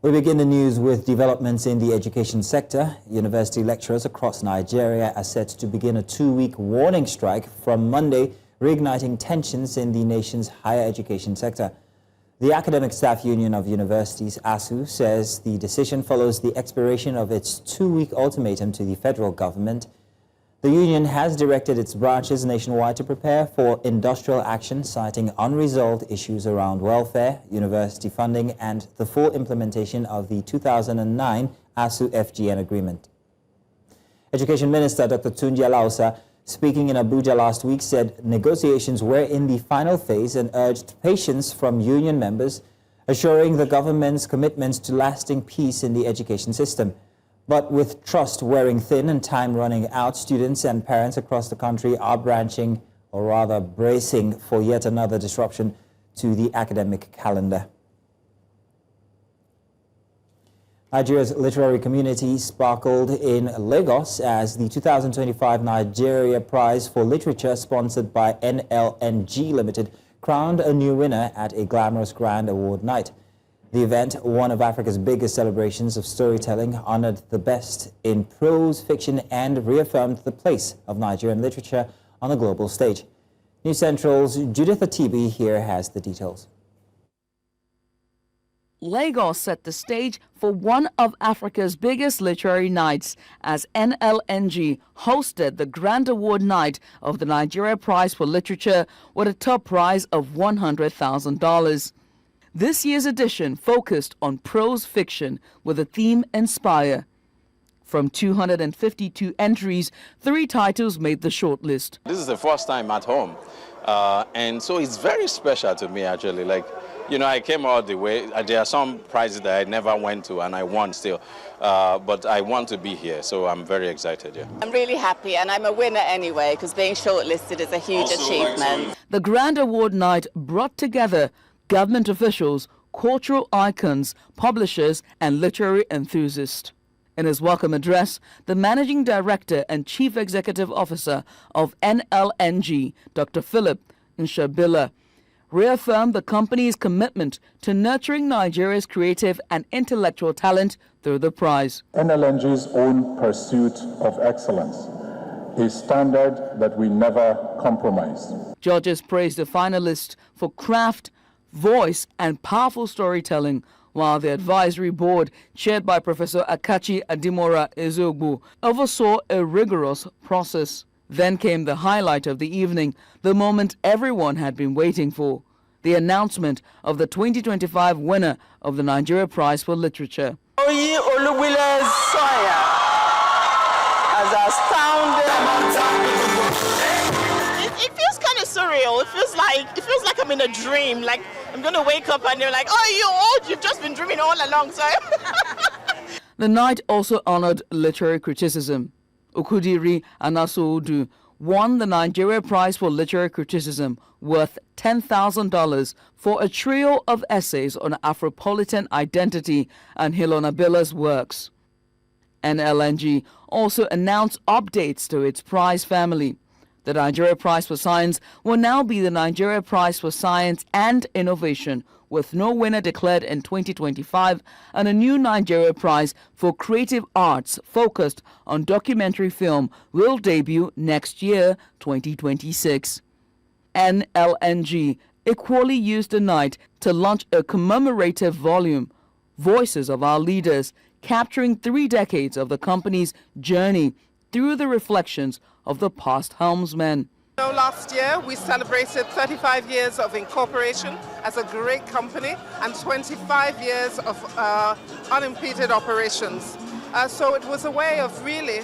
We begin the news with developments in the education sector. University lecturers across Nigeria are set to begin a 2-week warning strike from Monday, reigniting tensions in the nation's higher education sector. The Academic Staff Union of Universities, ASUU, says the decision follows the expiration of its 2-week ultimatum to the federal government. The union has directed its branches nationwide to prepare for industrial action, citing unresolved issues around welfare, university funding, and the full implementation of the 2009 ASUU-FGN agreement. Education Minister Dr. Tunji Alausa, speaking in Abuja last week, said negotiations were in the final phase and urged patience from union members, assuring the government's commitment to lasting peace in the education system. But with trust wearing thin and time running out, students and parents across the country are branching, or rather bracing, for yet another disruption to the academic calendar. Nigeria's literary community sparkled in Lagos as the 2025 Nigeria Prize for Literature, sponsored by NLNG Limited, crowned a new winner at a glamorous grand award night. The event, one of Africa's biggest celebrations of storytelling, honored the best in prose fiction and reaffirmed the place of Nigerian literature on the global stage. News Central's Judith Atibi here has the details. Lagos set the stage for one of Africa's biggest literary nights as NLNG hosted the Grand Award Night of the Nigeria Prize for Literature with a top prize of $100,000. This year's edition focused on prose fiction with the theme Inspire. From 252 entries, 3 titles made the shortlist. This is the first time at home, and so it's very special to me, actually. Like, you know, I came all the way. There are some prizes that I never went to and I won still, but I want to be here, so I'm very excited. Yeah. I'm really happy, and I'm a winner anyway, because being shortlisted is a huge achievement. The Grand Award Night brought together government officials, cultural icons, publishers, and literary enthusiasts. In his welcome address, the Managing Director and Chief Executive Officer of NLNG, Dr. Philip Nshabila, reaffirmed the company's commitment to nurturing Nigeria's creative and intellectual talent through the prize. NLNG's own pursuit of excellence, a standard that we never compromise. Judges praised the finalists for craft, voice, and powerful storytelling, while the advisory board, chaired by Professor Akachi Adimora Ezogbu, oversaw a rigorous process. Then came the highlight of the evening, the moment everyone had been waiting for, the announcement of the 2025 winner of the Nigeria Prize for Literature. Oyi Olugbile Soya has astounded. It feels kind of surreal. It feels like I'm in a dream. Like I'm gonna wake up and they're like, "Oh, you've just been dreaming all along." So. The night also honored literary criticism. Okudiri Anasoudu won the Nigeria Prize for Literary Criticism, worth $10,000, for a trio of essays on Afropolitan identity and Hilona Billa's works. NLNG also announced updates to its prize family. The Nigeria Prize for Science will now be the Nigeria Prize for Science and Innovation, with no winner declared in 2025, and a new Nigeria Prize for Creative Arts focused on documentary film will debut next year, 2026. NLNG equally used the night to launch a commemorative volume, Voices of Our Leaders, capturing 3 decades of the company's journey through the reflections of the past helmsmen. Last year we celebrated 35 years of incorporation as a great company and 25 years of unimpeded operations. So it was a way of really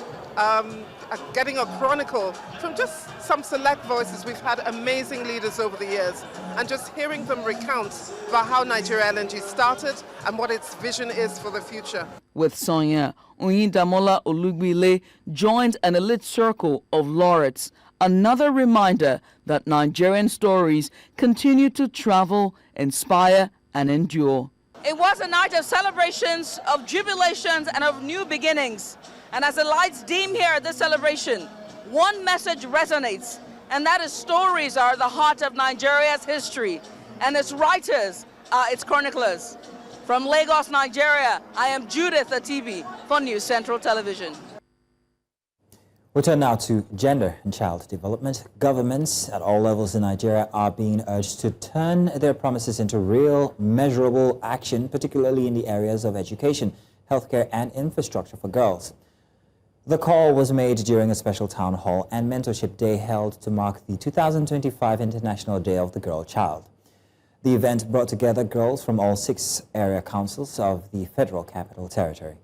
getting a chronicle from just some select voices. We've had amazing leaders over the years, and just hearing them recount about how Nigeria LNG started and what its vision is for the future. With Sonia, Oyindamola Olugbile joined an elite circle of laureates, another reminder that Nigerian stories continue to travel, inspire, and endure. It was a night of celebrations, of jubilations, and of new beginnings. And as the lights dim here at this celebration, one message resonates, and that is stories are the heart of Nigeria's history, and its writers are its chroniclers. From Lagos, Nigeria, I am Judith Atibi for News Central Television. We turn now to gender and child development. Governments at all levels in Nigeria are being urged to turn their promises into real, measurable action, particularly in the areas of education, healthcare, and infrastructure for girls. The call was made during a special town hall and mentorship day held to mark the 2025 International Day of the Girl Child. The event brought together girls from all 6 area councils of the Federal Capital Territory.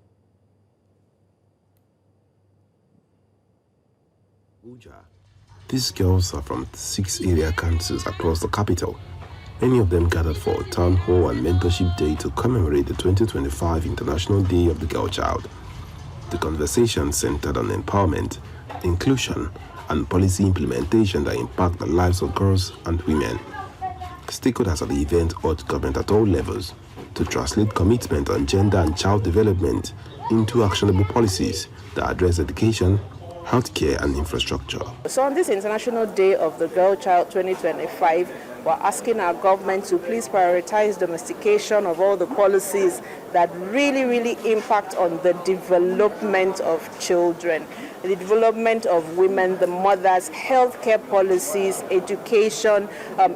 Abuja. These girls are from 6 area councils across the capital. Many of them gathered for a town hall and mentorship day to commemorate the 2025 International Day of the Girl Child. The conversation centered on empowerment, inclusion, and policy implementation that impact the lives of girls and women. Stakeholders at the event urged government at all levels to translate commitment on gender and child development into actionable policies that address education, healthcare, and infrastructure. So on this International Day of the Girl Child 2025, we're asking our government to please prioritize domestication of all the policies that really impact on the development of children, the development of women, the mothers, healthcare policies, education,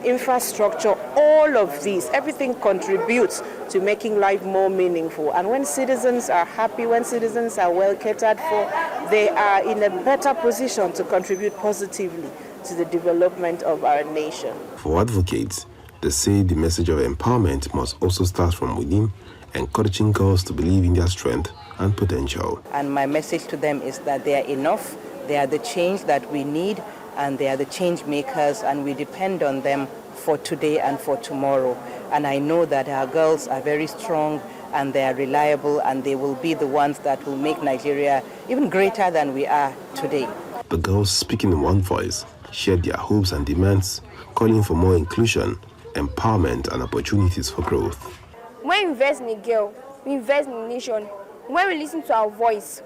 infrastructure, all of these, everything contributes to making life more meaningful. And when citizens are happy, when citizens are well catered for, they are in a better position to contribute positively to the development of our nation. For advocates, they say the message of empowerment must also start from within, encouraging girls to believe in their strength and potential. And my message to them is that they are enough, they are the change that we need, and they are the change makers, and we depend on them for today and for tomorrow. And I know that our girls are very strong and they are reliable, and they will be the ones that will make Nigeria even greater than we are today. The girls, speaking in one voice, shared their hopes and demands, calling for more inclusion, empowerment, and opportunities for growth. When we invest in a girl, we invest in a nation. When we listen to our voice,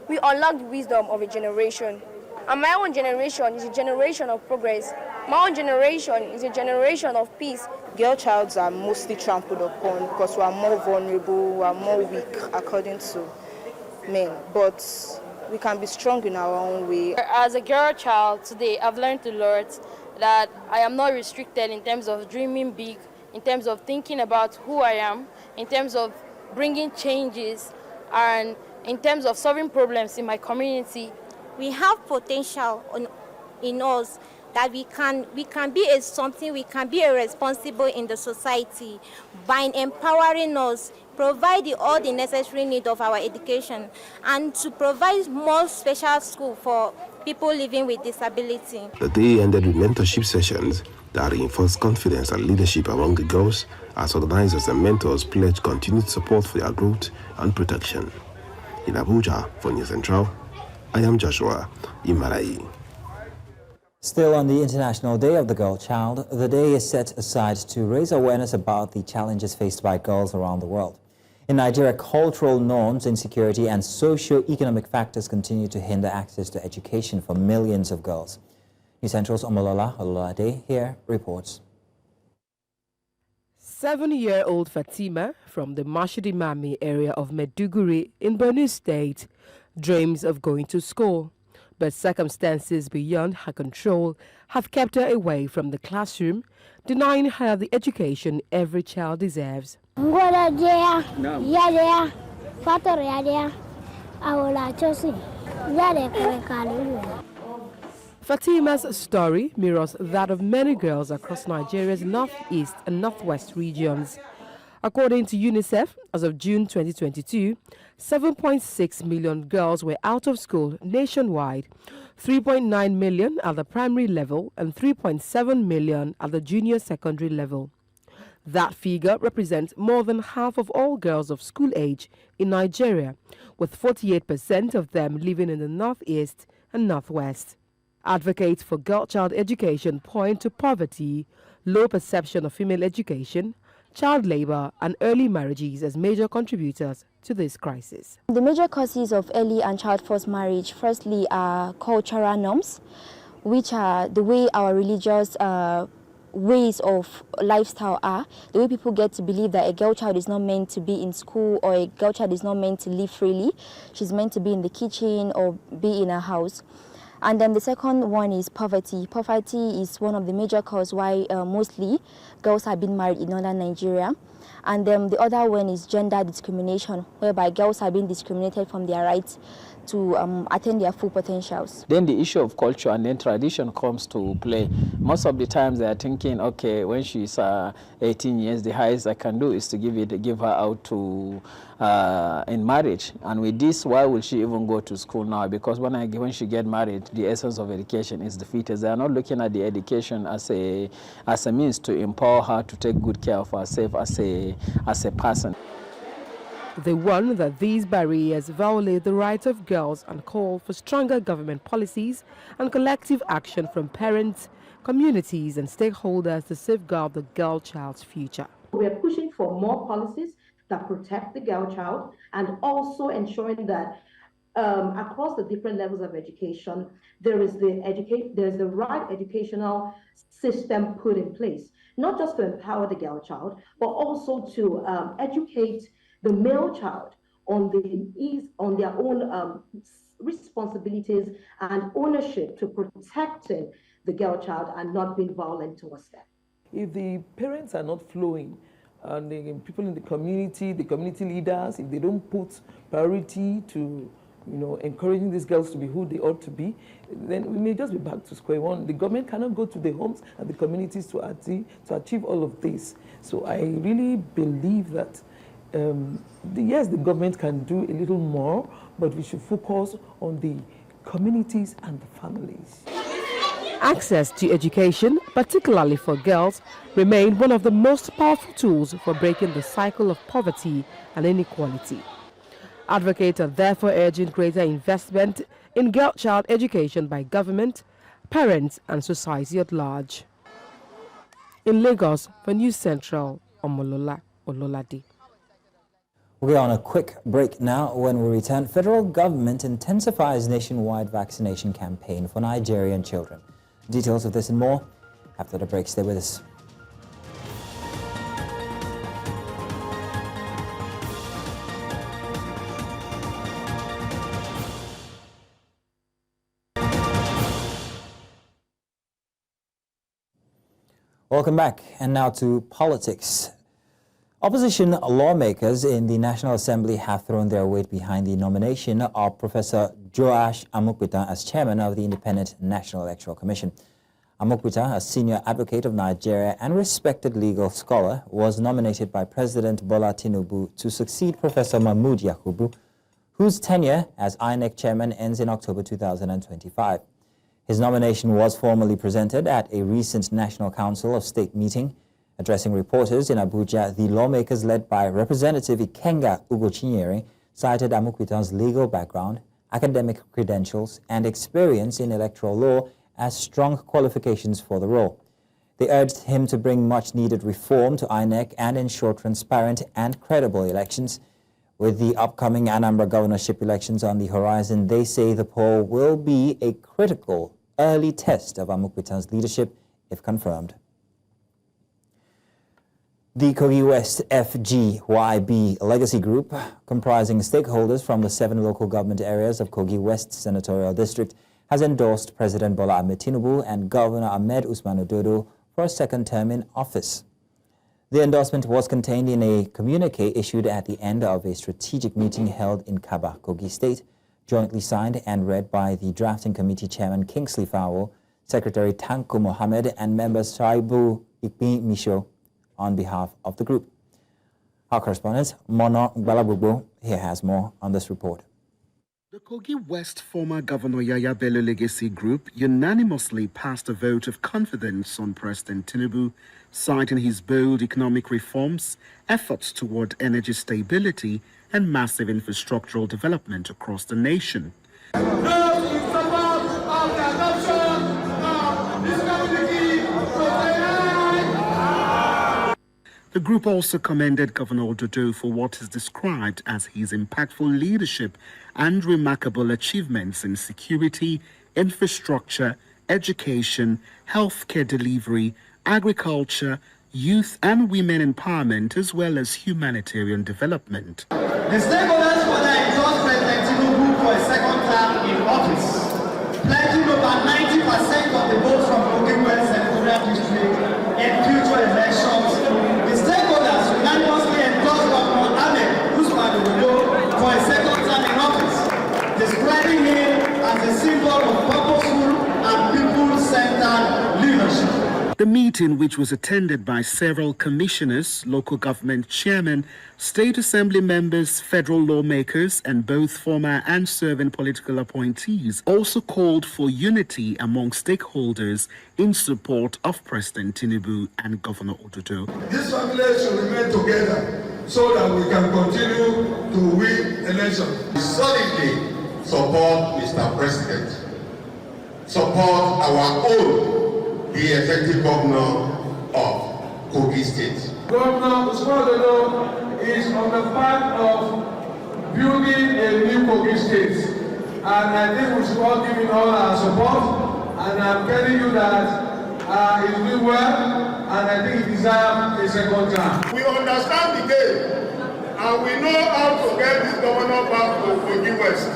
we unlock the wisdom of a generation. And my own generation is a generation of progress. My own generation is a generation of peace. Girl childs are mostly trampled upon because we are more vulnerable, we are more weak according to men. But we can be strong in our own way. As a girl child today, I've learned a lot, that I am not restricted in terms of dreaming big, in terms of thinking about who I am, in terms of bringing changes, and in terms of solving problems in my community. We have potential in us that we can be something, we can be a responsible in the society by empowering us, provide all the necessary need of our education, and to provide more special school for people living with disability. The day ended with mentorship sessions that reinforced confidence and leadership among the girls as organizers and mentors pledged continued support for their growth and protection. In Abuja, for News Central, I am Joshua Imarai. Still on the International Day of the Girl Child, the day is set aside to raise awareness about the challenges faced by girls around the world. In Nigeria, cultural norms, insecurity, and socio-economic factors continue to hinder access to education for millions of girls. News Central's Omolola Ololade here reports. 7-year-old Fatima from the Mashidi-Mami area of Maiduguri in Borno State dreams of going to school, but circumstances beyond her control have kept her away from the classroom, denying her the education every child deserves. Fatima's story mirrors that of many girls across Nigeria's northeast and northwest regions. According to UNICEF, as of June 2022, 7.6 million girls were out of school nationwide, 3.9 million at the primary level and 3.7 million at the junior secondary level. That figure represents more than half of all girls of school age in Nigeria, with 48% of them living in the northeast and northwest. Advocates for girl-child education point to poverty, low perception of female education, child labor, and early marriages as major contributors to this crisis. The major causes of early and child forced marriage, firstly, are cultural norms, which are the way our religious ways of lifestyle are, the way people get to believe that a girl child is not meant to be in school or a girl child is not meant to live freely. She's meant to be in the kitchen or be in a house. And then the second one is poverty. Poverty is one of the major causes why mostly girls have been married in northern Nigeria. And then the other one is gender discrimination, whereby girls are being discriminated from their rights to attain their full potentials. Then the issue of culture and then tradition comes to play. Most of the times they are thinking, okay, when she's 18 years, the highest I can do is to give her out to in marriage. And with this, why will she even go to school now? Because when she get married, the essence of education is defeated. They are not looking at the education as a means to empower her to take good care of herself as a person. They warn that these barriers violate the rights of girls and call for stronger government policies and collective action from parents, communities and stakeholders to safeguard the girl child's future. We are pushing for more policies that protect the girl child and also ensuring that across the different levels of education, there is the right educational system put in place, not just to empower the girl child, but also to educate the male child on their own responsibilities and ownership to protecting the girl child and not being violent towards them. If the parents are not flowing, and the people in the community leaders, if they don't put priority to encouraging these girls to be who they ought to be, then we may just be back to square one. The government cannot go to the homes and the communities to achieve all of this. So I really believe that yes, the government can do a little more, but we should focus on the communities and the families. Access to education, particularly for girls, remain one of the most powerful tools for breaking the cycle of poverty and inequality. Advocates are therefore urging greater investment in girl child education by government, parents and society at large. In Lagos, for News Central, Omolola Ololade. We're on a quick break now. When we return, federal government intensifies nationwide vaccination campaign for Nigerian children. Details of this and more after the break. Stay with us. Welcome back. And now to politics. Opposition lawmakers in the National Assembly have thrown their weight behind the nomination of Professor Joash Amupitan as chairman of the Independent National Electoral Commission. Amupitan, a senior advocate of Nigeria and respected legal scholar, was nominated by President Bola Tinubu to succeed Professor Mahmood Yakubu, whose tenure as INEC Chairman ends in October 2025. His nomination was formally presented at a recent National Council of State meeting. Addressing reporters in Abuja, the lawmakers led by Representative Ikenga Ugochinyere cited Amupitan's legal background, academic credentials, and experience in electoral law as strong qualifications for the role. They urged him to bring much-needed reform to INEC and ensure transparent and credible elections. With the upcoming Anambra governorship elections on the horizon, they say the poll will be a critical early test of Amupitan's leadership if confirmed. The Kogi West FGYB Legacy Group, comprising stakeholders from the 7 local government areas of Kogi West Senatorial District, has endorsed President Bola Ahmed Tinubu and Governor Ahmed Usman Ododo for a second term in office. The endorsement was contained in a communique issued at the end of a strategic meeting held in Kaba, Kogi State, jointly signed and read by the drafting committee chairman Kingsley Fawo, Secretary Tanko Mohammed, and members Shaibu Ikpi Misho on behalf of the group. Our correspondent, Mono Gbalagbogbo, here has more on this report. The Kogi West former Governor Yaya Bello Legacy Group unanimously passed a vote of confidence on President Tinubu, citing his bold economic reforms, efforts toward energy stability, and massive infrastructural development across the nation. The group also commended Governor Ododo for what is described as his impactful leadership and remarkable achievements in security, infrastructure, education, healthcare delivery, agriculture, youth and women empowerment, as well as humanitarian development. The stakeholders further endorse President Tinubu for a second term in office, pledging over 90% of the votes from Kogi West Senatorial District in future elections. The stakeholders unanimously endorse Governor Ahmed Usman for a second term in office, describing him as a symbol of purposeful and people-centered leadership. The meeting, which was attended by several commissioners, local government chairmen, state assembly members, federal lawmakers, and both former and serving political appointees, also called for unity among stakeholders in support of President Tinubu and Governor Ododo. This family should remain together so that we can continue to win elections. We solidly support Mr. President, support our own, the effective governor of Kogi State. Governor Ododo is on the path of building a new Kogi State, and I think we should all give him all our support. And I'm telling you that he's doing well, and I think he deserves a second term. We understand the game, and we know how to get this governor back to Kogi West.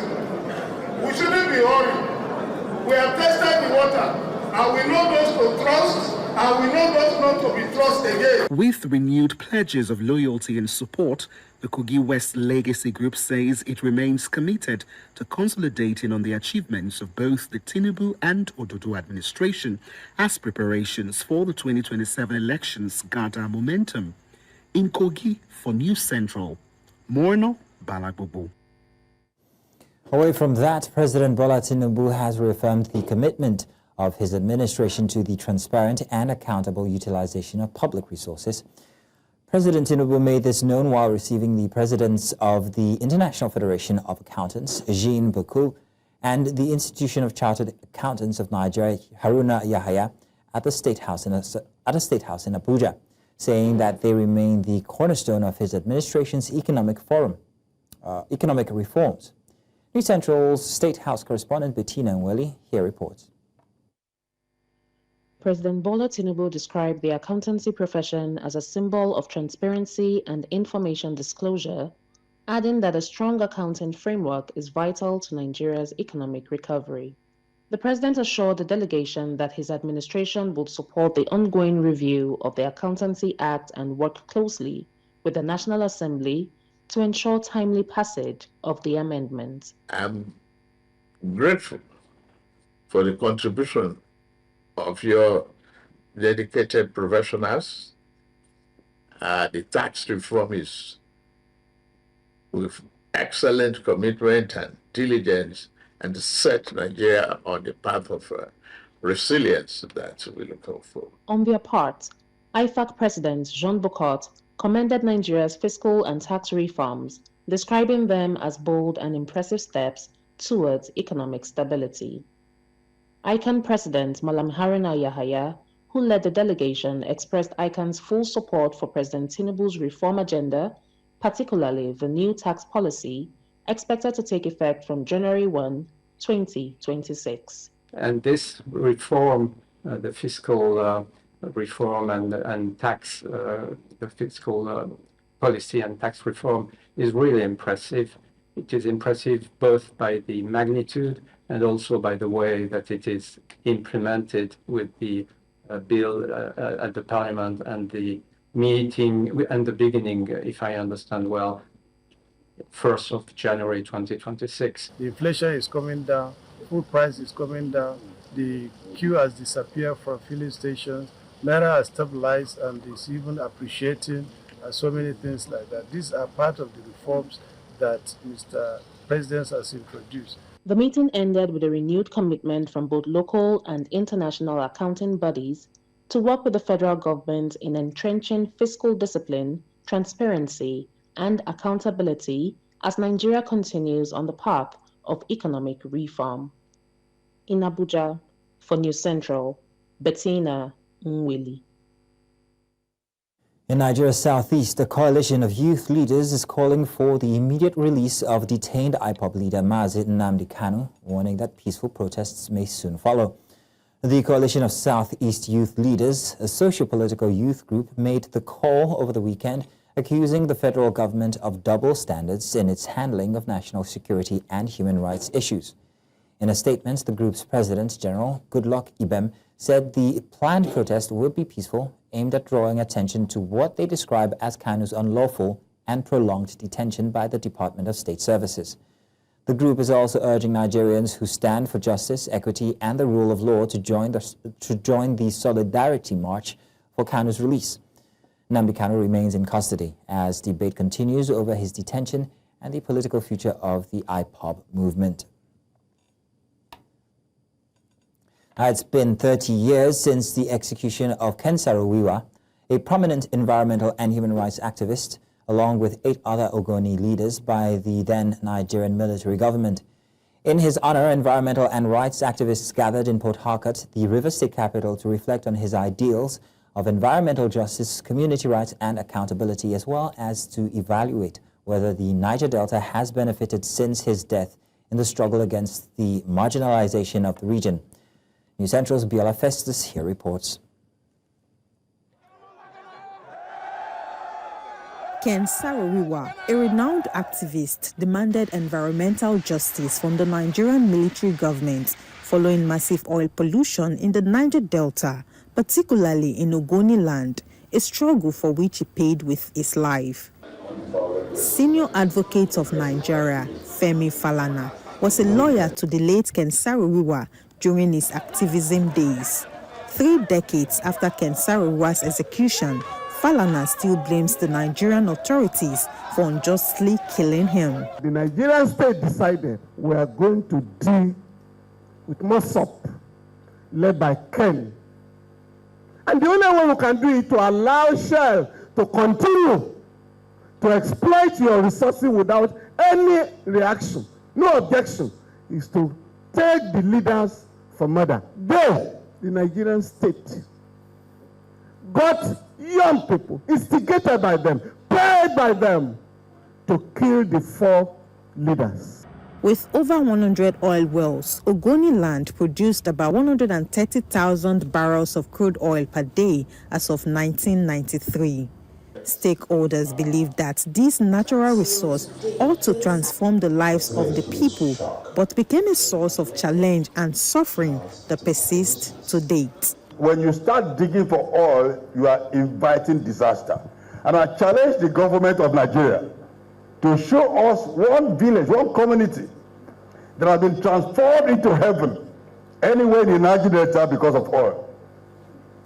We shouldn't be hurried. We have tested the water. And we know those to trust, and we know those not to be trusted again. With renewed pledges of loyalty and support, the Kogi West Legacy Group says it remains committed to consolidating on the achievements of both the Tinubu and Ododo administration as preparations for the 2027 elections gather momentum. In Kogi, for News Central, Morno Balagbobo. Away from that, President Bola Tinubu has reaffirmed the commitment of his administration to the transparent and accountable utilization of public resources. President Tinubu made this known while receiving the presidents of the International Federation of Accountants, Jean Buku, and the Institution of Chartered Accountants of Nigeria, Haruna Yahaya, at the State House in Abuja, saying that they remain the cornerstone of his administration's economic reforms. News Central's State House correspondent Bettina Nweli here reports. President Bola Tinubu described the accountancy profession as a symbol of transparency and information disclosure, adding that a strong accounting framework is vital to Nigeria's economic recovery. The president assured the delegation that his administration would support the ongoing review of the Accountancy Act and work closely with the National Assembly to ensure timely passage of the amendment. I'm grateful for the contribution of your dedicated professionals. The tax reform is with excellent commitment and diligence and set Nigeria on the path of resilience that we look for. On their part, IFAC President Jean Bocot commended Nigeria's fiscal and tax reforms, describing them as bold and impressive steps towards economic stability. ICANN President Malam Haruna Yahaya, who led the delegation, expressed ICANN's full support for President Tinubu's reform agenda, particularly the new tax policy, expected to take effect from January 1, 2026. And this reform, the fiscal reform and tax, the fiscal policy and tax reform is really impressive. It is impressive both by the magnitude and also by the way that it is implemented with the bill at the parliament and the meeting and the beginning, if I understand well, 1st of January 2026. The inflation is coming down, food price is coming down, the queue has disappeared from filling stations, Naira has stabilized and is even appreciating, and so many things like that. These are part of the reforms that Mr. President has introduced. The meeting ended with a renewed commitment from both local and international accounting bodies to work with the federal government in entrenching fiscal discipline, transparency, and accountability as Nigeria continues on the path of economic reform. In Abuja, for News Central, Bettina Nweli. In Nigeria's southeast, a coalition of youth leaders is calling for the immediate release of detained IPOB leader Mazi Nnamdi Kanu, warning that peaceful protests may soon follow. The Coalition of Southeast Youth Leaders, a socio-political youth group, made the call over the weekend, accusing the federal government of double standards in its handling of national security and human rights issues. In a statement, the group's President General, Goodluck Ibem, said the planned protest would be peaceful, aimed at drawing attention to what they describe as Kanu's unlawful and prolonged detention by the Department of State Services. The group is also urging Nigerians who stand for justice, equity, and the rule of law to join the Solidarity March for Kanu's release. Nnamdi Kanu remains in custody as debate continues over his detention and the political future of the IPOB movement. It's been 30 years since the execution of Ken Saro-Wiwa, a prominent environmental and human rights activist, along with 8 other Ogoni leaders by the then Nigerian military government. In his honor, environmental and rights activists gathered in Port Harcourt, the River State capital, to reflect on his ideals of environmental justice, community rights and accountability, as well as to evaluate whether the Niger Delta has benefited since his death in the struggle against the marginalization of the region. News Central's Biya Festus here reports. Ken Saro-Wiwa, a renowned activist, demanded environmental justice from the Nigerian military government following massive oil pollution in the Niger Delta, particularly in Ogoni land, a struggle for which he paid with his life. Senior advocate of Nigeria, Femi Falana, was a lawyer to the late Ken Saro-Wiwa during his activism days. 3 decades after Ken Saro-Wiwa's execution, Falana still blames the Nigerian authorities for unjustly killing him. The Nigerian state decided we are going to deal with Mossop, led by Ken. And the only way we can do it to allow Shell to continue to exploit your resources without any reaction, no objection, is to take the leaders for murder. They, the Nigerian state, got young people, instigated by them, paid by them, to kill the 4 leaders. With over 100 oil wells, Ogoni land produced about 130,000 barrels of crude oil per day as of 1993. Stakeholders believe that this natural resource ought to transform the lives of the people, but became a source of challenge and suffering that persists to date. When you start digging for oil, you are inviting disaster. And I challenge the government of Nigeria to show us one village, one community that has been transformed into heaven anywhere in the Niger Delta because of oil.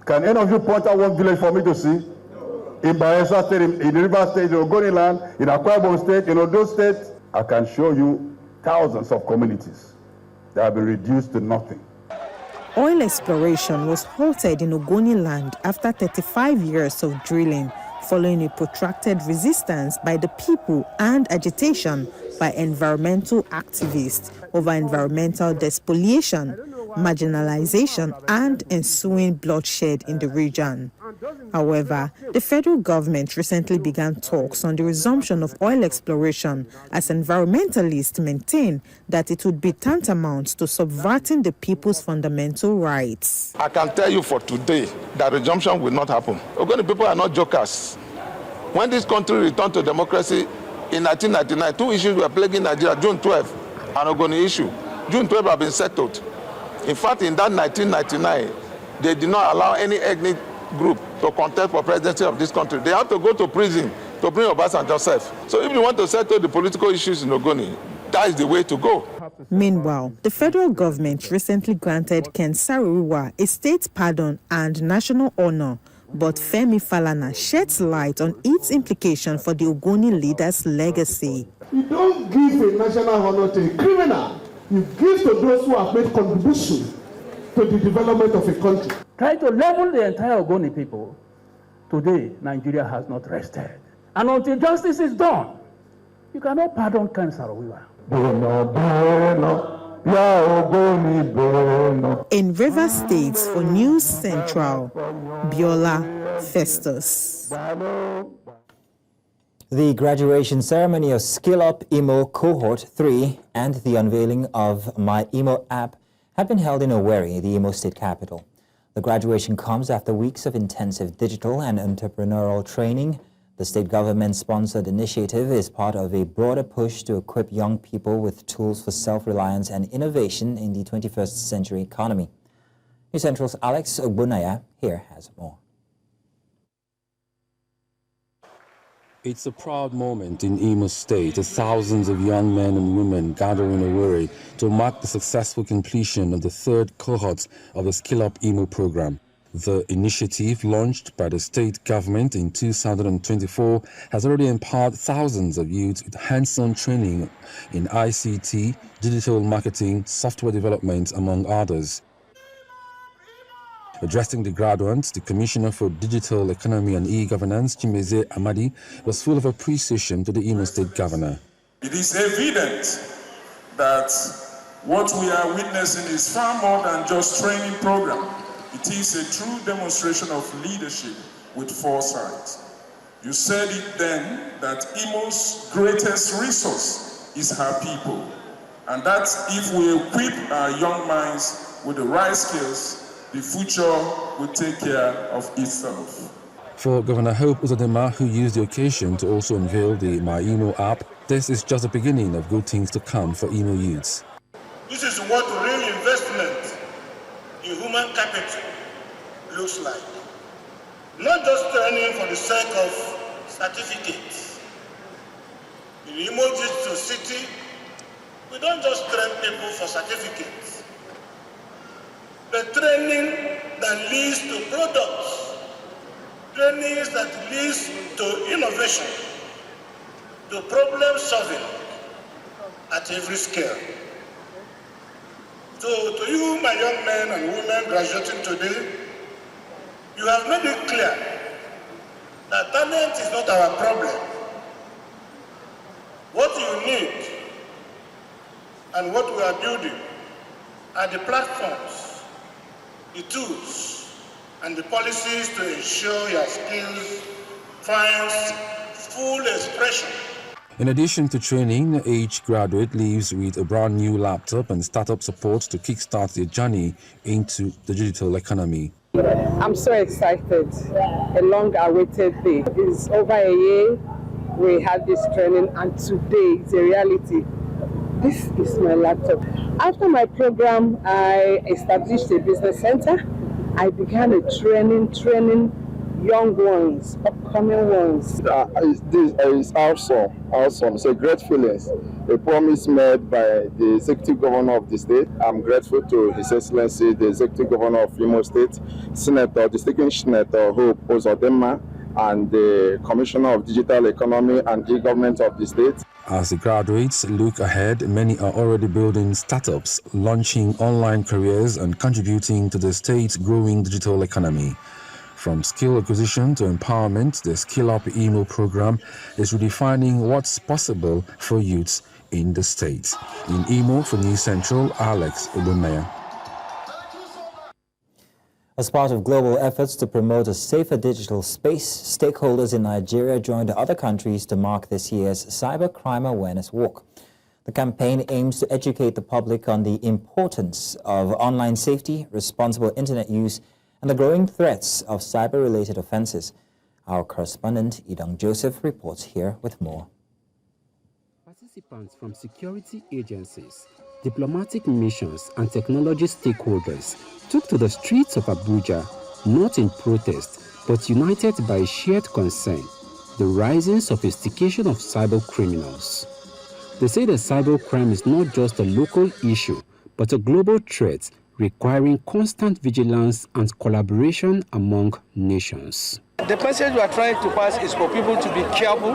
Can any of you point out one village for me to see? In Bayelsa State, in River State, in Ogoni land, in Akwa Ibom State, in Ondo State, I can show you thousands of communities that have been reduced to nothing. Oil exploration was halted in Ogoni land after 35 years of drilling, following a protracted resistance by the people and agitation by environmental activists over environmental despoliation, marginalization, and ensuing bloodshed in the region. However, the federal government recently began talks on the resumption of oil exploration, as environmentalists maintain that it would be tantamount to subverting the people's fundamental rights. I can tell you for today that resumption will not happen. Ogoni people are not jokers. When this country returned to democracy in 1999, 2 issues were plaguing Nigeria: June 12 and Ogoni issue. June 12 have been settled. In fact, in that 1999, they did not allow any ethnic group to contest for presidency of this country. They have to go to prison to bring Obasanjo self. So if you want to settle the political issues in Ogoni, that is the way to go. Meanwhile, the federal government recently granted Ken Saro-Wiwa a state pardon and national honor, but Femi Falana sheds light on its implication for the Ogoni leader's legacy. You don't give a national honor to a criminal. You give to those who have made contribution to the development of a country. Try to level the entire Ogoni people. Today, Nigeria has not rested. And until justice is done, you cannot pardon Ken Saro-Wiwa. In River State for News Central, Biya Festus. The graduation ceremony of Skill Up Imo Cohort 3 and the unveiling of My Imo app have been held in Owerri, the Imo State capital. The graduation comes after weeks of intensive digital and entrepreneurial training. The state government-sponsored initiative is part of a broader push to equip young people with tools for self-reliance and innovation in the 21st century economy. News Central's Alex Ogbunaya here has more. It's a proud moment in Imo State as thousands of young men and women gather in Owerri to mark the successful completion of the third cohort of the Skill Up Imo program. The initiative, launched by the state government in 2024, has already empowered thousands of youths with hands-on training in ICT, digital marketing, software development, among others. Addressing the graduates, the Commissioner for Digital Economy and E-Governance, Chimeze Amadi, was full of appreciation to the Imo State Governor. It is evident that what we are witnessing is far more than just training program. It is a true demonstration of leadership with foresight. You said it then that Imo's greatest resource is her people, and that if we equip our young minds with the right skills, the future will take care of itself. For Governor Hope Uzodinma, who used the occasion to also unveil the My Imo app, this is just the beginning of good things to come for Imo youths. This is what real investment in human capital looks like. Not just training for the sake of certificates. In Imo Digital City, we don't just train people for certificates, but training that leads to products, training that leads to innovation, to problem solving at every scale. So to you, my young men and women graduating today, you have made it clear that talent is not our problem. What you need and what we are building are the platforms, the tools, and the policies to ensure your skills find full expression. In addition to training, each graduate leaves with a brand new laptop and startup support to kickstart their journey into the digital economy. I'm so excited. A long-awaited day. It's over a year we had this training, and today it's a reality. This is my laptop. After my program, I established a business center. I began a training young ones, upcoming ones. This is awesome. It's a great feeling. A promise made by the Executive Governor of the state. I'm grateful to His Excellency, the Executive Governor of Imo State, Senator, Distinguished Senator Hope Uzodinma, and the Commissioner of Digital Economy and E-Government of the state. As the graduates look ahead, many are already building startups, launching online careers, and contributing to the state's growing digital economy. From skill acquisition to empowerment, the Skill Up Imo program is redefining what's possible for youths in the state. In Imo, for News Central, Alex Ogbunaya. As part of global efforts to promote a safer digital space, stakeholders in Nigeria joined other countries to mark this year's Cybercrime Awareness Walk. The campaign aims to educate the public on the importance of online safety, responsible internet use, and the growing threats of cyber-related offenses. Our correspondent, Idong Joseph, reports here with more. Participants from security agencies, diplomatic missions, and technology stakeholders took to the streets of Abuja, not in protest, but united by a shared concern, the rising sophistication of cyber criminals. They say that cybercrime is not just a local issue, but a global threat requiring constant vigilance and collaboration among nations. The message we are trying to pass is for people to be careful,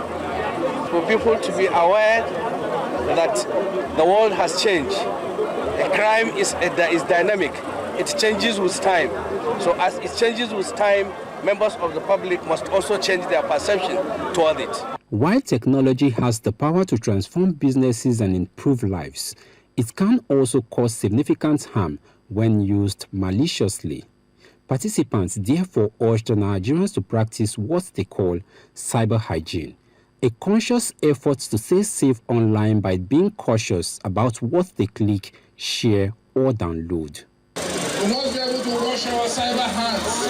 for people to be aware that the world has changed. A crime is dynamic. It changes with time. So as it changes with time, members of the public must also change their perception toward it. While technology has the power to transform businesses and improve lives, it can also cause significant harm when used maliciously. Participants therefore urged the Nigerians to practice what they call cyber hygiene, a conscious effort to stay safe online by being cautious about what they click, share, or download. We must be able to wash our cyber hands.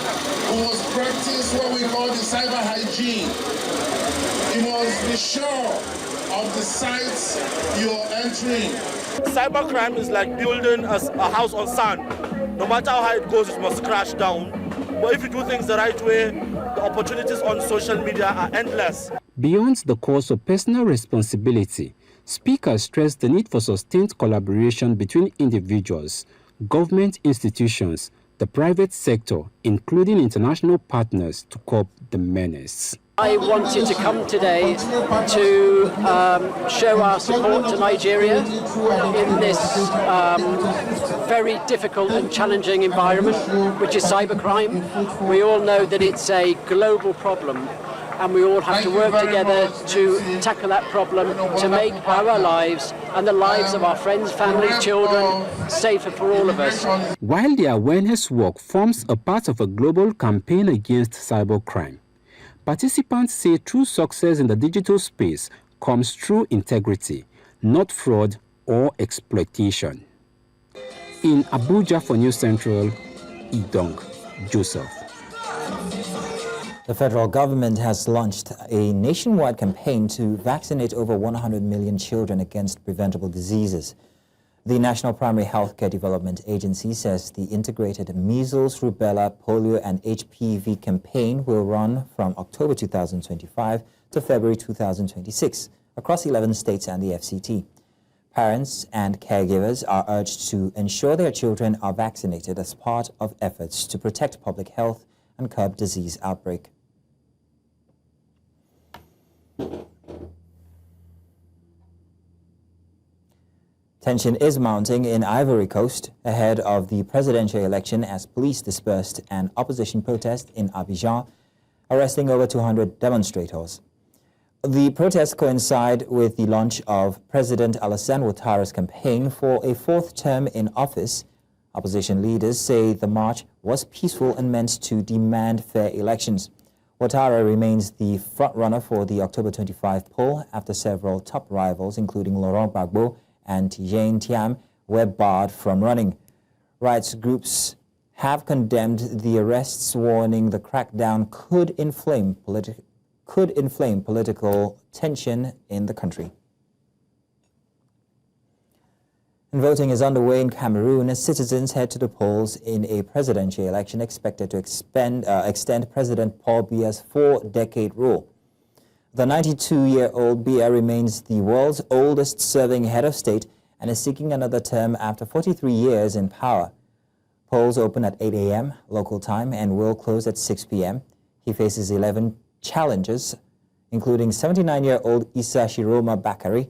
We must practice what we call the cyber hygiene. You must be sure of the sites you're entering. Cybercrime is like building a house on sand. No matter how high it goes, it must crash down. But if you do things the right way, the opportunities on social media are endless. Beyond the cause of personal responsibility, speakers stressed the need for sustained collaboration between individuals, government institutions, the private sector, including international partners, to curb the menace. I wanted to come today to show our support to Nigeria in this very difficult and challenging environment, which is cybercrime. We all know that it's a global problem, and we all have to work together to tackle that problem, to make our lives and the lives of our friends, families, children safer for all of us. While the awareness work forms a part of a global campaign against cybercrime, participants say true success in the digital space comes through integrity, not fraud or exploitation. In Abuja for News Central, Idong Joseph. The federal government has launched a nationwide campaign to vaccinate over 100 million children against preventable diseases. The National Primary Healthcare Development Agency says the integrated measles, rubella, polio, and HPV campaign will run from October 2025 to February 2026 across 11 states and the FCT. Parents and caregivers are urged to ensure their children are vaccinated as part of efforts to protect public health and curb disease outbreak. Tension is mounting in Ivory Coast ahead of the presidential election as police dispersed an opposition protest in Abuja, arresting over 200 demonstrators. The protests coincide with the launch of President Alassane Ouattara's campaign for a fourth term in office. Opposition leaders say the march was peaceful and meant to demand fair elections. Ouattara remains the front-runner for the October 25 poll after several top rivals, including Laurent Gbagbo and Tidjane Thiam, were barred from running. Rights groups have condemned the arrests, warning the crackdown could inflame political tension in the country. And voting is underway in Cameroon as citizens head to the polls in a presidential election expected to extend President Paul Biya's four-decade rule. The 92-year-old Biya remains the world's oldest serving head of state and is seeking another term after 43 years in power. Polls open at 8 a.m. local time and will close at 6 p.m. He faces 11 challengers, including 79-year-old Issa Shiroma Bakari,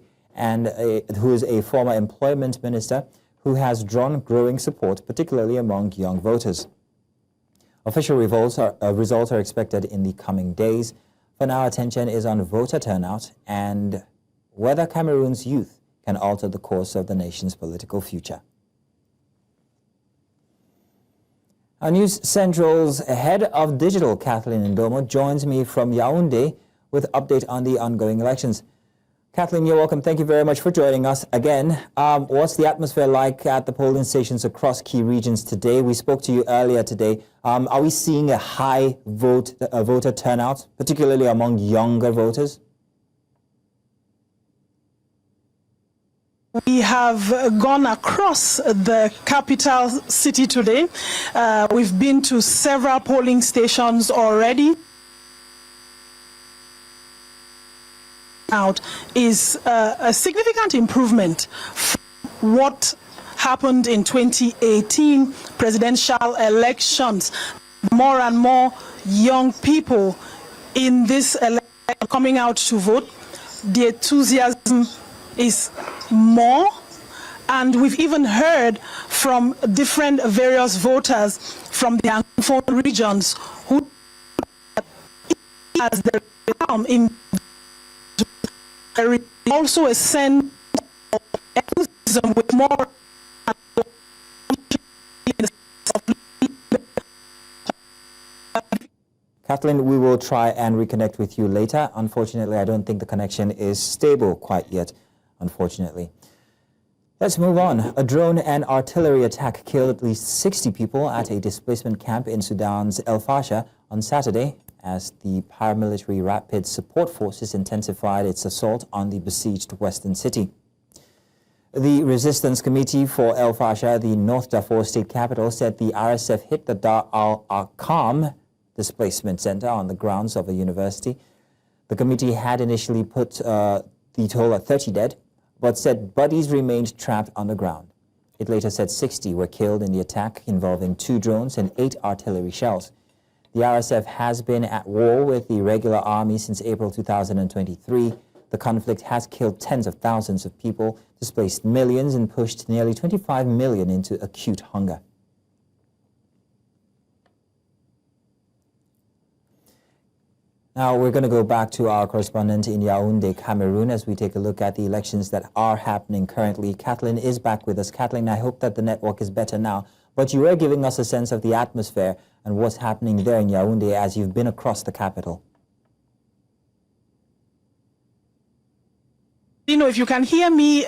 who is a former employment minister who has drawn growing support, particularly among young voters. Official results are expected in the coming days. For now, attention is on voter turnout and whether Cameroon's youth can alter the course of the nation's political future. Our News Central's head of digital, Kathleen Ndomo, joins me from Yaoundé with update on the ongoing elections. Kathleen, you're welcome. Thank you very much for joining us again. What's the atmosphere like at the polling stations across key regions today? We spoke to you earlier today. Are we seeing a high voter turnout, particularly among younger voters? We have gone across the capital city today. We've been to several polling stations already. Out is a significant improvement from what happened in 2018 presidential elections. More and more young people in this election coming out to vote. The enthusiasm is more, and we've even heard from different various voters from the Anglophone regions who as the in also a sense of enthusiasm with more Kathleen, we will try and reconnect with you later. Unfortunately, I don't think the connection is stable quite yet, unfortunately. Let's move on. A drone and artillery attack killed at least 60 people at a displacement camp in Sudan's El Fasher on Saturday as the paramilitary Rapid Support Forces intensified its assault on the besieged western city. The Resistance Committee for El Fasher, the North Darfur state capital, said the RSF hit the Dar al-Arqam displacement center on the grounds of a university. The committee had initially put the toll at 30 dead, but said bodies remained trapped underground. It later said 60 were killed in the attack involving 2 drones and 8 artillery shells. The RSF has been at war with the regular army since April 2023. The conflict has killed tens of thousands of people, displaced millions, and pushed nearly 25 million into acute hunger. Now we're going to go back to our correspondent in Yaoundé, Cameroon, as we take a look at the elections that are happening currently. Kathleen is back with us. Kathleen, I hope that the network is better now, but you were giving us a sense of the atmosphere and what's happening there in Yaoundé as you've been across the capital. You know, if you can hear me,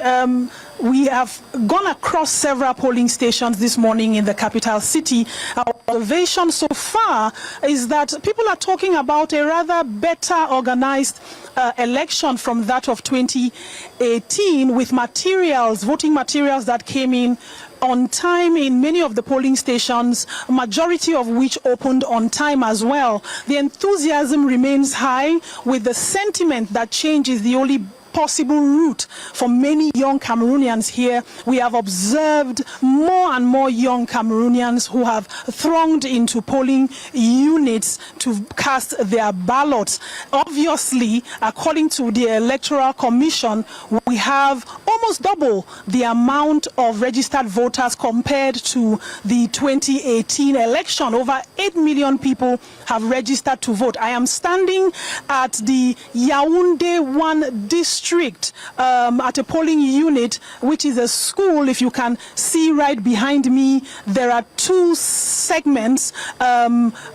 we have gone across several polling stations this morning in the capital city. Our observation so far is that people are talking about a rather better organized election from that of 2018 with materials, voting materials that came in on time in many of the polling stations, majority of which opened on time as well. The enthusiasm remains high, with the sentiment that change is the only possible route for many young Cameroonians here. We have observed more and more young Cameroonians who have thronged into polling units to cast their ballots. Obviously, according to the Electoral Commission, we have almost double the amount of registered voters compared to the 2018 election. Over 8 million people have registered to vote. I am standing at the Yaoundé 1 district at a polling unit, which is a school. If you can see right behind me, there are 2 segments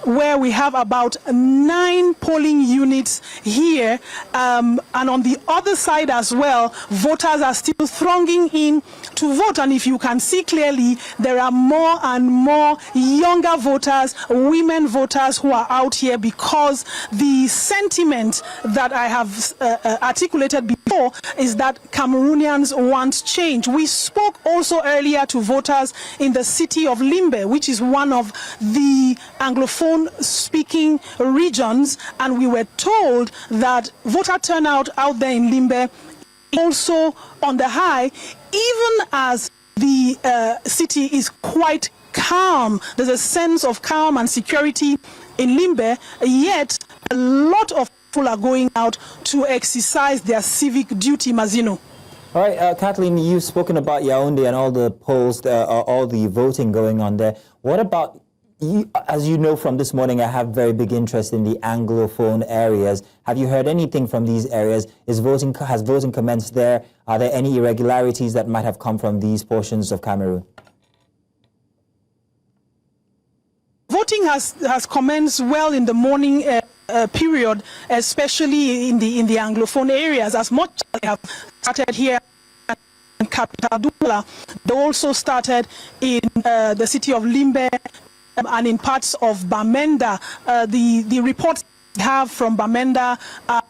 where we have about 9 polling units here, and on the other side as well, voters are still thronging in to vote. And if you can see clearly, there are more and more younger voters, women voters who are out here, because the sentiment that I have articulated before is that Cameroonians want change. We spoke also earlier to voters in the city of Limbe, which is one of the Anglophone speaking regions, and we were told that voter turnout out there in Limbe also on the high, even as the city is quite calm. There's a sense of calm and security in Limbe, yet a lot of people are going out to exercise their civic duty, Mazino. All right, Kathleen, you've spoken about Yaoundé and all the polls, all the voting going on there. What about you? As you know from this morning, I have very big interest in the Anglophone areas. Have you heard anything from these areas? Has voting commenced there? Are there any irregularities that might have come from these portions of Cameroon? Voting has commenced well in the morning period, especially in the Anglophone areas. As much as they have started here in capital Douala, they also started in the city of Limbe and in parts of Bamenda. The reports we have from Bamenda are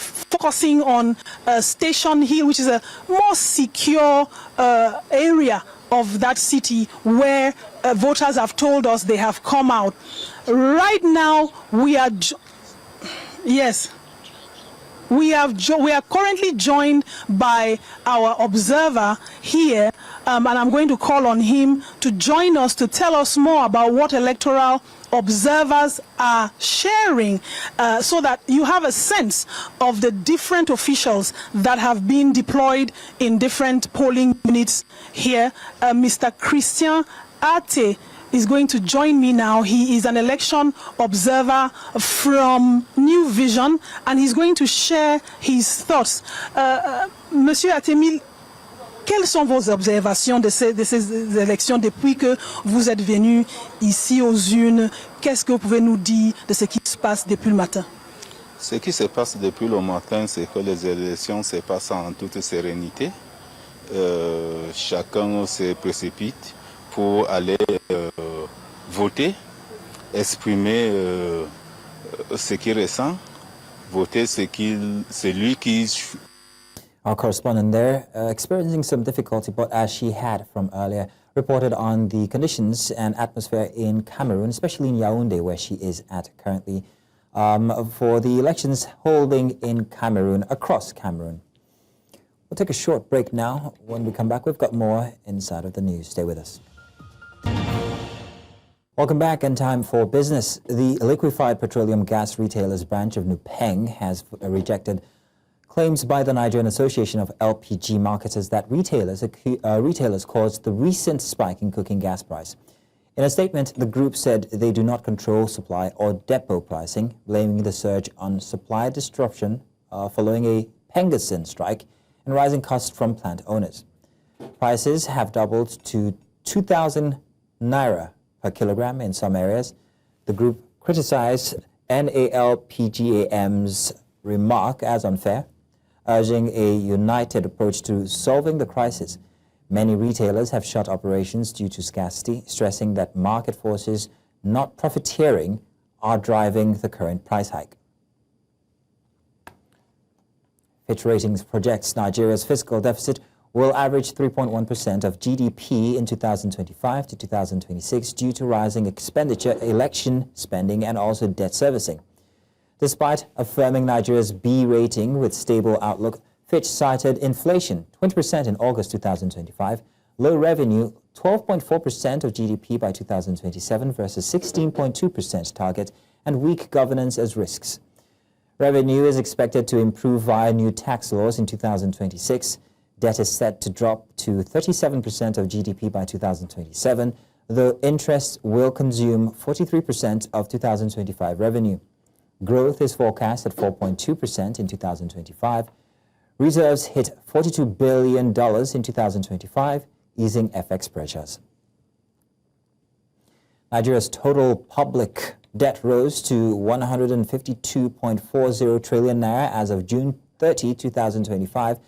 focusing on Station Hill, which is a more secure area of that city, where voters have told us they have come out. Right now, we are currently joined by our observer here, and I'm going to call on him to join us to tell us more about what electoral observers are sharing, so that you have a sense of the different officials that have been deployed in different polling units here. Mr. Christian Ate is going to join me now. He is an election observer from New Vision, and he's going to share his thoughts. Monsieur Atemil, quelles sont vos observations de ces élections depuis que vous êtes venu ici aux urnes? Qu'est-ce que vous pouvez nous dire de ce qui se passe depuis le matin? Ce qui se passe depuis le matin, c'est que les élections se passent en toute sérénité chacun se précipite pour aller voter, exprimer ce qu'il ressent, voter celui qui... Our correspondent there, experiencing some difficulty, but as she had from earlier, reported on the conditions and atmosphere in Cameroon, especially in Yaoundé, where she is at currently, for the elections holding in Cameroon, across Cameroon. We'll take a short break now. When we come back, we've got more inside of the news. Stay with us. Welcome back, and time for business. The liquefied petroleum gas retailers branch of Nupeng has rejected claims by the Nigerian Association of LPG Marketers that retailers caused the recent spike in cooking gas price. In a statement, the group said they do not control supply or depot pricing, blaming the surge on supply disruption following a Pengasin strike and rising costs from plant owners. Prices have doubled to 2,000 naira per kilogram in some areas. The group criticized NALPGAM's remark as unfair, urging a united approach to solving the crisis. Many retailers have shut operations due to scarcity, stressing that market forces, not profiteering, are driving the current price hike. Fitch Ratings projects Nigeria's fiscal deficit will average 3.1% of GDP in 2025 to 2026 due to rising expenditure, election spending, and also debt servicing. Despite affirming Nigeria's B rating with stable outlook, Fitch cited inflation, 20% in August 2025, low revenue, 12.4% of GDP by 2027 versus 16.2% target, and weak governance as risks. Revenue is expected to improve via new tax laws in 2026. Debt is set to drop to 37% of GDP by 2027, though interest will consume 43% of 2025 revenue. Growth is forecast at 4.2% in 2025. Reserves hit $42 billion in 2025, easing FX pressures. Nigeria's total public debt rose to 152.40 trillion naira as of June 30, 2025,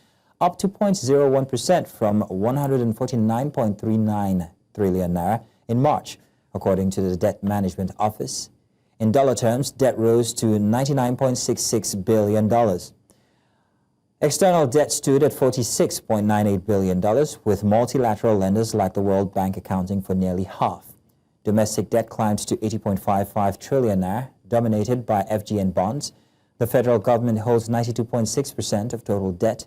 up 2.01% from 149.39 trillion naira in March, according to the Debt Management Office. In dollar terms, debt rose to $99.66 billion. External debt stood at $46.98 billion, with multilateral lenders like the World Bank accounting for nearly half. Domestic debt climbed to 80.55 trillion naira, dominated by FGN bonds. The federal government holds 92.6% of total debt.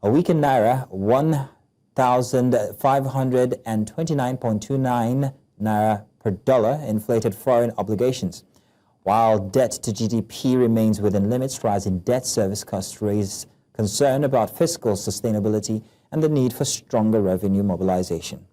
A weakened naira, 1,529.29 naira per dollar, inflated foreign obligations. While debt to GDP remains within limits, rising debt service costs raise concern about fiscal sustainability and the need for stronger revenue mobilization.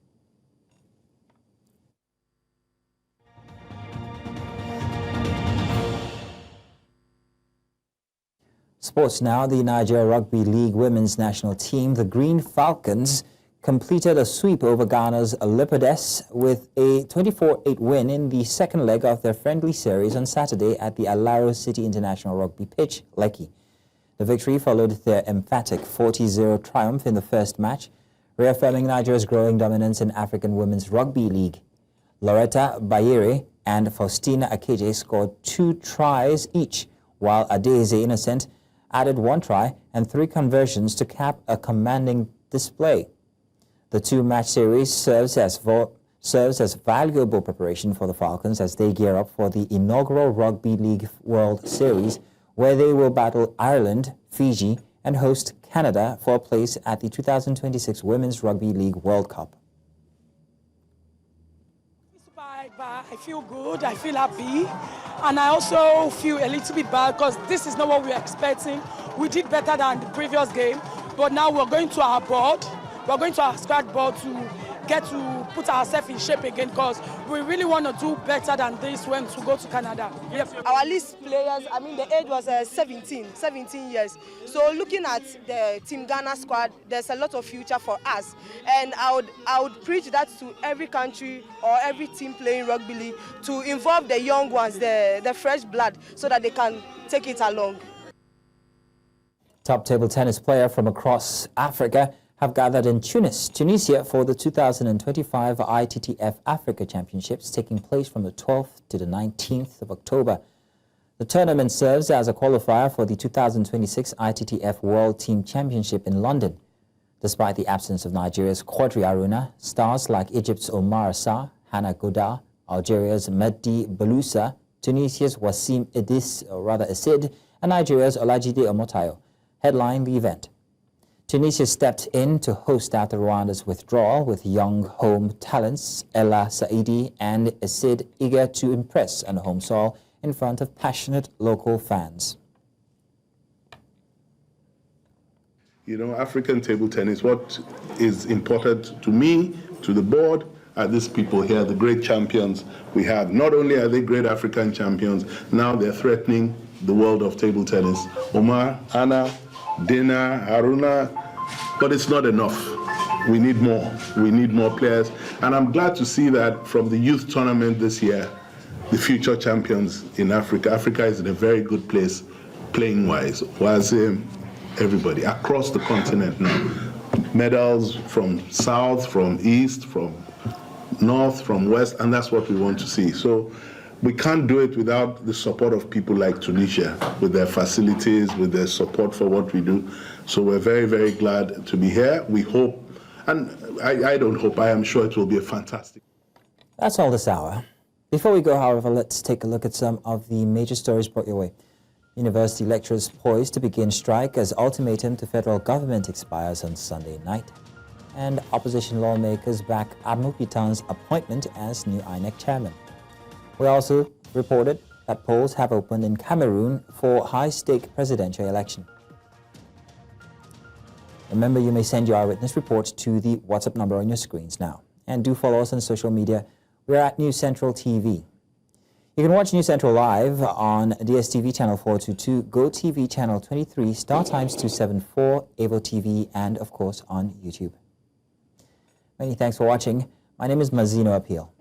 Sports now. The Nigeria Rugby League women's national team, the Green Falcons, completed a sweep over Ghana's Leopards with a 24-8 win in the second leg of their friendly series on Saturday at the Alaro City International Rugby pitch, Lekki. The victory followed their emphatic 40-0 triumph in the first match, reaffirming Nigeria's growing dominance in African Women's Rugby League. Loretta Bayere and Faustina Akeje scored 2 tries each, while Adeze Innocent added 1 try and 3 conversions to cap a commanding display. The 2-match series serves as valuable preparation for the Falcons as they gear up for the inaugural Rugby League World Series, where they will battle Ireland, Fiji, and host Canada for a place at the 2026 Women's Rugby League World Cup. I feel good, I feel happy, and I also feel a little bit bad because this is not what we were expecting. We did better than the previous game, but now we're going to our board. We're going to our squad board to get to put ourselves in shape again because we really want to do better than this when we go to Canada. Yep. Our list players, I mean, the age was 17 years. So looking at the Team Ghana squad, there's a lot of future for us. And I would preach that to every country or every team playing rugby league to involve the young ones, the fresh blood, so that they can take it along. Top table tennis player from across Africa have gathered in Tunisia for the 2025 ITTF Africa Championships taking place from the 12th to the 19th of October. The tournament serves as a qualifier for the 2026 ITTF World Team Championship in London. Despite the absence of Nigeria's Quadri Haruna, stars like Egypt's Omar Assar, Hannah Godar, Algeria's Mehdi Beloussa, Tunisia's Wassim Isid, and Nigeria's Olajide Omotayo headline the event. Tunisia stepped in to host after Rwanda's withdrawal with young home talents Ella Saidi and Isid eager to impress on home soil in front of passionate local fans. You know, African table tennis, what is important to me, to the board, are these people here, the great champions we have. Not only are they great African champions, now they're threatening the world of table tennis. Omar, Anna, Dina, Haruna, but it's not enough. We need more. We need more players. And I'm glad to see that from the youth tournament this year, the future champions in Africa. Africa is in a very good place, playing-wise. Everybody across the continent now. Medals from south, from east, from north, from west, and that's what we want to see. So we can't do it without the support of people like Tunisia, with their facilities, with their support for what we do. So we're very, very glad to be here. We hope, and I don't hope, I am sure it will be a fantastic. That's all this hour. Before we go, however, let's take a look at some of the major stories brought your way. University lecturers poised to begin strike as ultimatum to federal government expires on Sunday night. And opposition lawmakers back Amupitan's appointment as new INEC Chairman. We also reported that polls have opened in Cameroon for high-stake presidential election. Remember, you may send your eyewitness reports to the WhatsApp number on your screens now. And do follow us on social media. We're at News Central TV. You can watch News Central live on DSTV channel 422, GoTV channel 23, StarTimes 274, Avo TV, and of course on YouTube. Many thanks for watching. My name is Mazino Appeal.